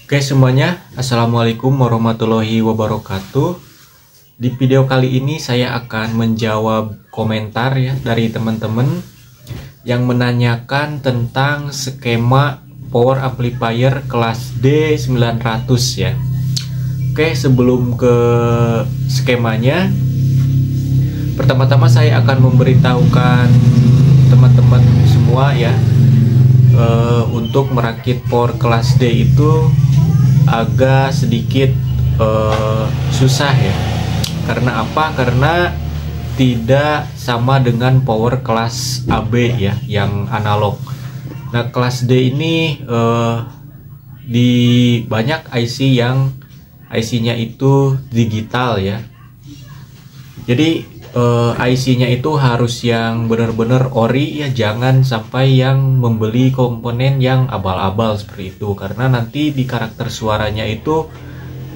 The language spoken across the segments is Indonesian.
Oke semuanya, Assalamualaikum warahmatullahi wabarakatuh. Di video kali ini saya akan menjawab komentar ya dari teman-teman yang menanyakan tentang skema power amplifier kelas D900 ya. Oke, sebelum ke skemanya, pertama-tama saya akan memberitahukan teman-teman semua ya, untuk merakit power kelas D itu agak sedikit susah ya. Karena apa? Karena tidak sama dengan power kelas AB ya, yang analog. Nah, kelas D ini di banyak IC yang IC-nya itu digital ya. Jadi IC-nya itu harus yang benar-benar ori ya, jangan sampai yang membeli komponen yang abal-abal seperti itu, karena nanti di karakter suaranya itu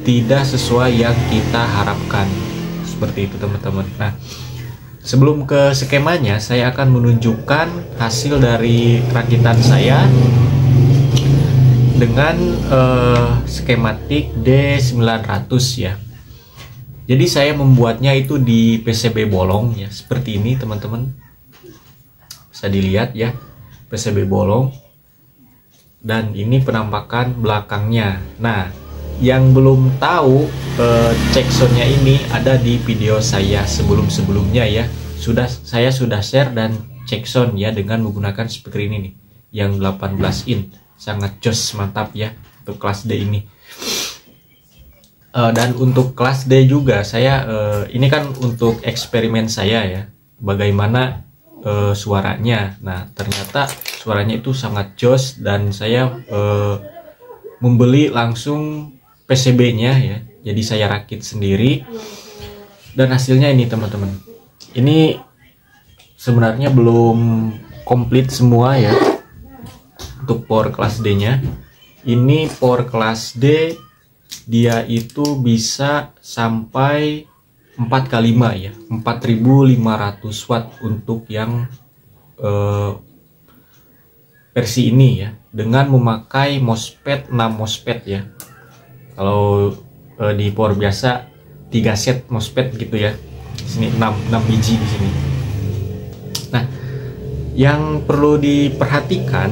tidak sesuai yang kita harapkan. Seperti itu teman-teman. Nah, sebelum ke skemanya, saya akan menunjukkan hasil dari rakitan saya dengan skematik D900 ya. Jadi saya membuatnya itu di PCB bolong ya, seperti ini teman-teman. Bisa dilihat ya, PCB bolong. Dan ini penampakan belakangnya. Nah, yang belum tahu cek soundnya ini ada di video saya sebelum-sebelumnya ya. Saya sudah share dan cek sound ya dengan menggunakan speaker ini nih, yang 18 in. Sangat jos, mantap ya untuk kelas D ini. Dan untuk kelas D juga saya ini kan untuk eksperimen saya ya, bagaimana suaranya. Nah, ternyata suaranya itu sangat jos, dan saya membeli langsung PCB-nya ya. Jadi saya rakit sendiri, dan hasilnya ini teman-teman. Ini sebenarnya belum komplit semua ya untuk power kelas D-nya. Ini power kelas D dia itu bisa sampai 4x5 ya, 4500 watt untuk yang versi ini ya, dengan memakai MOSFET 6 MOSFET ya. Kalau di power biasa 3 set MOSFET gitu ya, di sini 6 biji di sini. Nah, yang perlu diperhatikan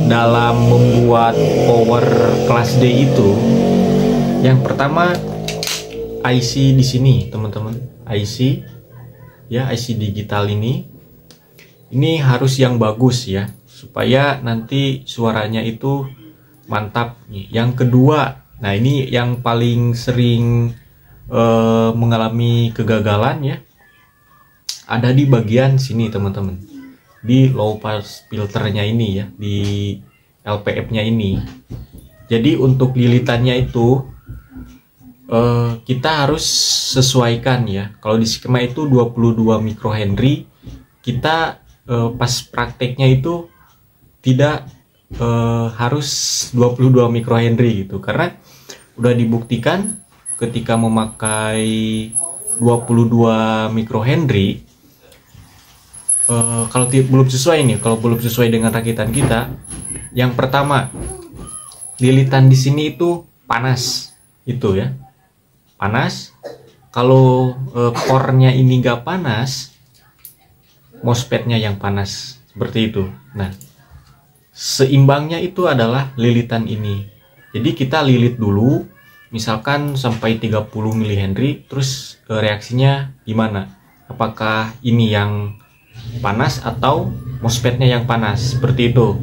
dalam membuat power kelas D itu, yang pertama IC di sini teman-teman, IC ya, IC digital ini harus yang bagus ya, supaya nanti suaranya itu mantap nih. Yang kedua, nah ini yang paling sering mengalami kegagalan ya, ada di bagian sini teman-teman, di low pass filternya ini ya, di LPF-nya ini. Jadi untuk lilitannya itu kita harus sesuaikan ya. Kalau di skema itu 22 microhenry, kita pas prakteknya itu tidak harus 22 microhenry gitu, karena udah dibuktikan ketika memakai 22 microhenry, kalau belum sesuai nih, kalau belum sesuai dengan rakitan kita, yang pertama lilitan di sini itu panas itu ya, panas. Kalau core-nya ini nggak panas, MOSFET-nya yang panas, seperti itu. Nah, seimbangnya itu adalah lilitan ini. Jadi kita lilit dulu, misalkan sampai 30 mH, terus reaksinya gimana? Apakah ini yang panas atau MOSFET-nya yang panas, seperti itu.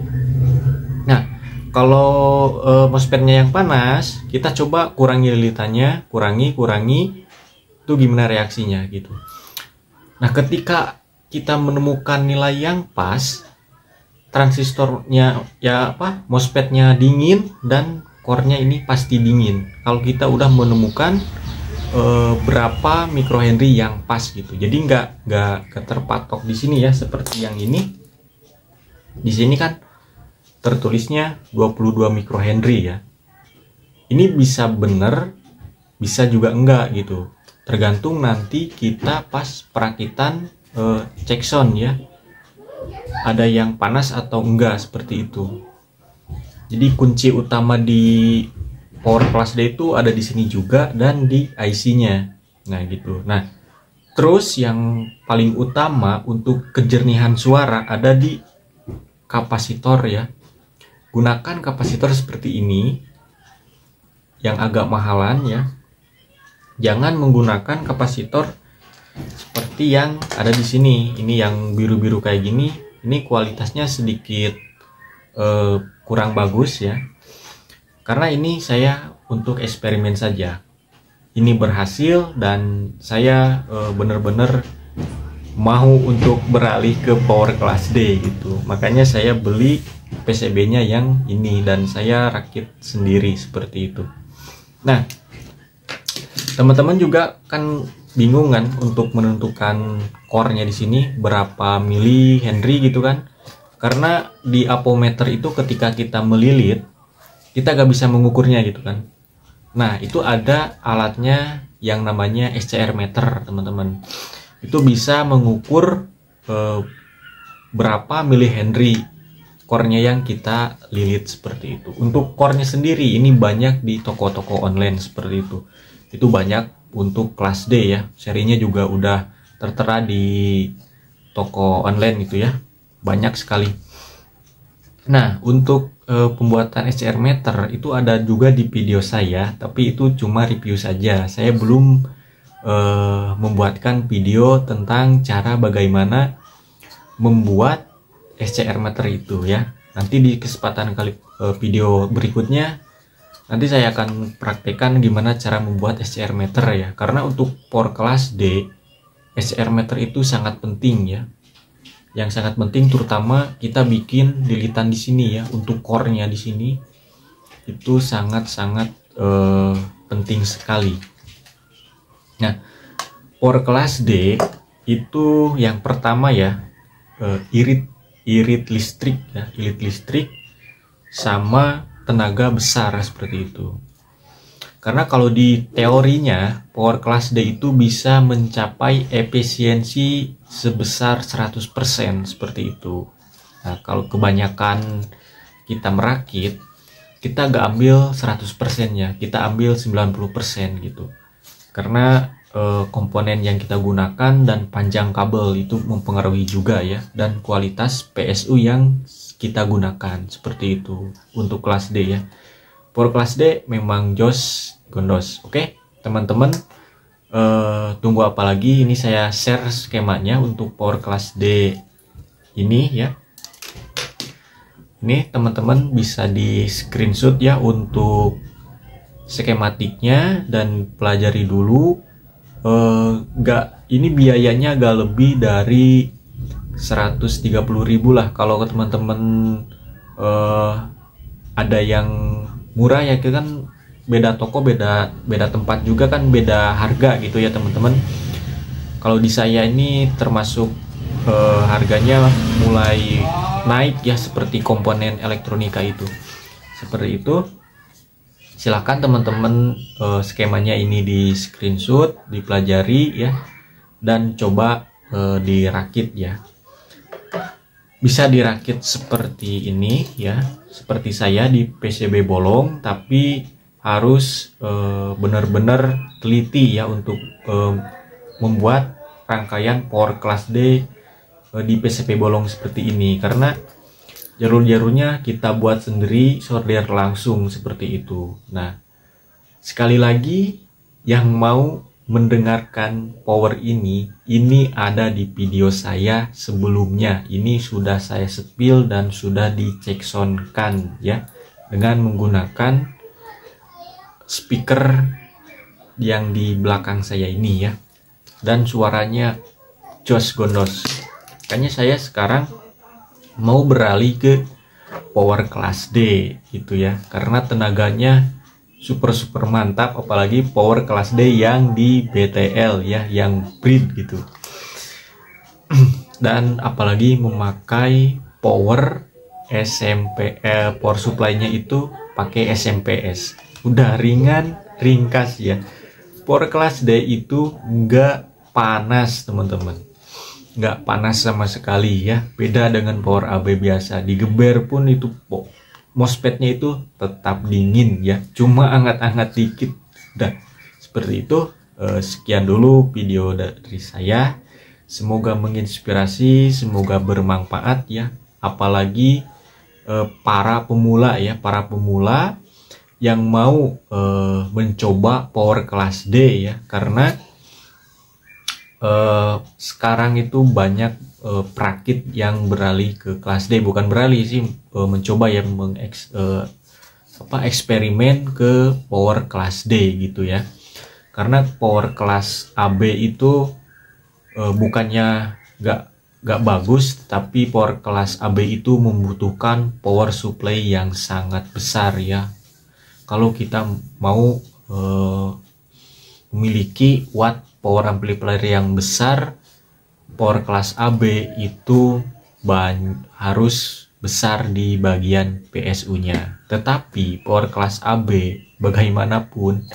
Nah, kalau MOSFET-nya yang panas, kita coba kurangi lilitannya, kurangi itu gimana reaksinya gitu. Nah, ketika kita menemukan nilai yang pas, transistornya ya apa, MOSFET-nya dingin dan core-nya ini pasti dingin. Kalau kita udah menemukan berapa microhenry yang pas gitu. Jadi nggak terpatok di sini ya, seperti yang ini. Di sini kan tertulisnya 22 microhenry ya. Ini bisa bener, bisa juga enggak gitu, tergantung nanti kita pas perakitan cek sound ya, ada yang panas atau enggak, seperti itu. Jadi kunci utama di power class D itu ada di sini juga dan di IC-nya. Nah gitu. Nah terus yang paling utama untuk kejernihan suara ada di kapasitor ya. Gunakan kapasitor seperti ini yang agak mahalan ya. Jangan menggunakan kapasitor seperti yang ada di sini. Ini yang biru-biru kayak gini. Ini kualitasnya sedikit kurang bagus ya. Karena ini saya untuk eksperimen saja. Ini berhasil dan saya benar-benar mau untuk beralih ke power class D gitu. Makanya saya beli PCB-nya yang ini dan saya rakit sendiri seperti itu. Nah, teman-teman juga kan bingung kan untuk menentukan core-nya di sini berapa mili Henry gitu kan. Karena di apometer itu ketika kita melilit kita gak bisa mengukurnya gitu kan. Nah itu ada alatnya yang namanya SCR meter teman-teman. Itu bisa mengukur berapa milihenry core-nya yang kita lilit seperti itu. Untuk core-nya sendiri ini banyak di toko-toko online seperti itu. Itu banyak untuk kelas D ya. Serinya juga udah tertera di toko online gitu ya. Banyak sekali. Nah untuk pembuatan SCR meter itu ada juga di video saya, tapi itu cuma review saja. Saya belum membuatkan video tentang cara bagaimana membuat SCR meter itu ya. Nanti di kesempatan video berikutnya nanti saya akan praktekkan gimana cara membuat SCR meter ya. Karena untuk power class D SCR meter itu sangat penting ya. Yang sangat penting terutama kita bikin lilitan di sini ya, untuk core-nya di sini itu sangat-sangat penting sekali. Nah, power class D itu yang pertama ya, irit listrik ya, irit listrik sama tenaga besar seperti itu. Karena kalau di teorinya power class D itu bisa mencapai efisiensi sebesar 100% seperti itu. Nah, kalau kebanyakan kita merakit, kita gak ambil 100% ya, kita ambil 90% gitu. Karena komponen yang kita gunakan dan panjang kabel itu mempengaruhi juga ya, dan kualitas PSU yang kita gunakan seperti itu untuk kelas D ya. Power class D memang jos gondos. Oke teman-teman, tunggu apa lagi, ini saya share skemanya untuk power class D ini ya. Ini teman-teman bisa di screenshot ya untuk skematiknya dan pelajari dulu. Ini biayanya agak lebih dari 130.000 lah. Kalau teman-teman ada yang murah ya, kan beda toko, beda tempat juga kan, beda harga gitu ya teman-teman. Kalau di saya ini termasuk harganya mulai naik ya, seperti komponen elektronika itu seperti itu. Silahkan teman-teman skemanya ini di screenshot, dipelajari ya, dan coba dirakit ya. Bisa dirakit seperti ini ya, seperti saya di PCB bolong, tapi harus benar-benar teliti ya untuk membuat rangkaian power class D di PCB bolong seperti ini, karena jalur-jalurnya kita buat sendiri, solder langsung seperti itu. Nah, sekali lagi yang mau mendengarkan power ini ada di video saya sebelumnya. Ini sudah saya sepil dan sudah dicek soundkan ya, dengan menggunakan speaker yang di belakang saya ini ya, dan suaranya jos gondos. Makanya saya sekarang mau beralih ke power class D gitu ya, karena tenaganya super mantap, apalagi power class D yang di BTL ya, yang breed gitu. Dan apalagi memakai power power supply-nya itu pakai SMPS. Udah ringan, ringkas ya. Power class D itu nggak panas teman-teman, nggak panas sama sekali ya. Beda dengan power AB biasa, digeber pun itu MOSFET-nya itu tetap dingin ya, cuma hangat-hangat dikit. Udah seperti itu. Sekian dulu video dari saya, semoga menginspirasi, semoga bermanfaat ya, apalagi para pemula yang mau mencoba power class D ya, karena sekarang itu banyak perakit yang beralih ke kelas D, bukan beralih sih, mencoba ya, eksperimen ke power class D gitu ya. Karena power class AB itu bukannya gak bagus, tapi power class AB itu membutuhkan power supply yang sangat besar ya. Kalau kita mau memiliki watt power amplifier yang besar, power class AB itu harus besar di bagian PSU-nya. Tetapi power class AB bagaimanapun,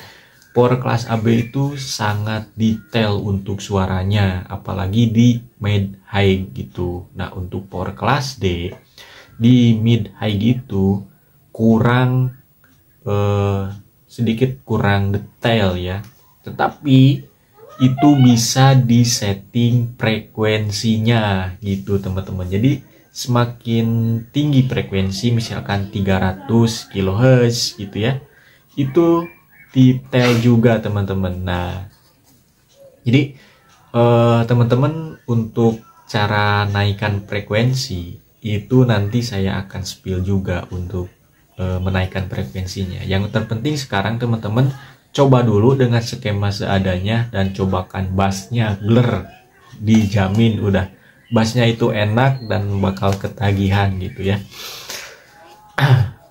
power class AB itu sangat detail untuk suaranya, apalagi di mid high gitu. Nah, untuk power class D di mid high gitu kurang sedikit kurang detail ya. Tetapi itu bisa disetting frekuensinya gitu teman-teman. Jadi semakin tinggi frekuensi, misalkan 300 kHz gitu ya, itu detail juga teman-teman. Nah, jadi teman-teman, untuk cara naikkan frekuensi itu nanti saya akan spill juga untuk menaikkan frekuensinya. Yang terpenting sekarang teman-teman coba dulu dengan skema seadanya dan cobakan bassnya blur, dijamin udah bassnya itu enak dan bakal ketagihan gitu ya.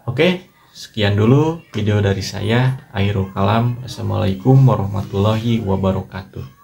Oke. Sekian dulu video dari saya, akhirul kalam. Assalamualaikum warahmatullahi wabarakatuh.